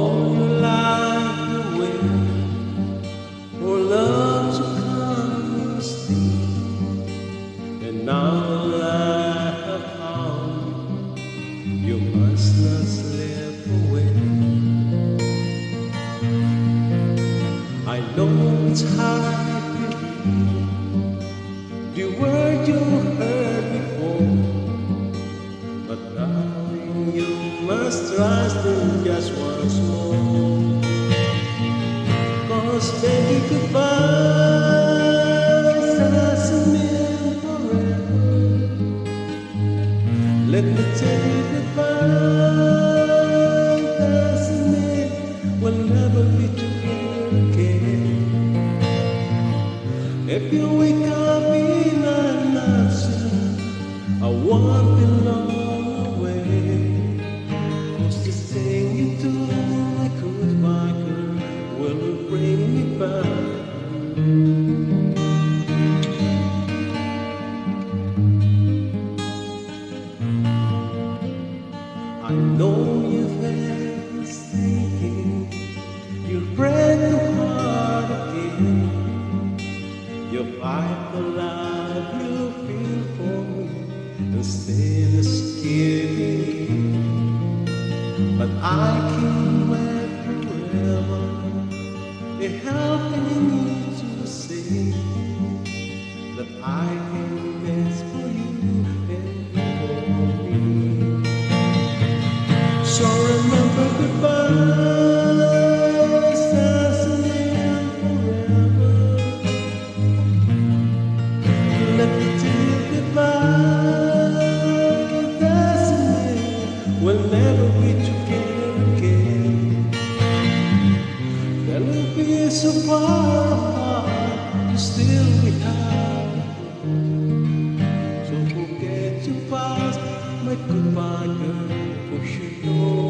all your life you wait for love to come and stay. And now I have found you must not slip away. I know it's hard to believe the word you heard before, but darling, you must trust in just once more. 'Cause baby, goodbye doesn't mean forever. Let me tell you, goodbye doesn't mean we'll never be together again. If you wake up in an absence, I won't be long away. 'Cause this thing you do, like goodbye girl, will bring me back. I know you've been thinking you'll break the heart again. You fight the love you feel for me instead of giving. But I can't wait forever, helping you to see that I am best for you and for me. So remember, goodbye doesn't mean forever. Let me tell you, goodbye doesn't mean we'll never be together again. They'll be so far apart, still we have. So forget your past, my goodbye girl, 'cause you know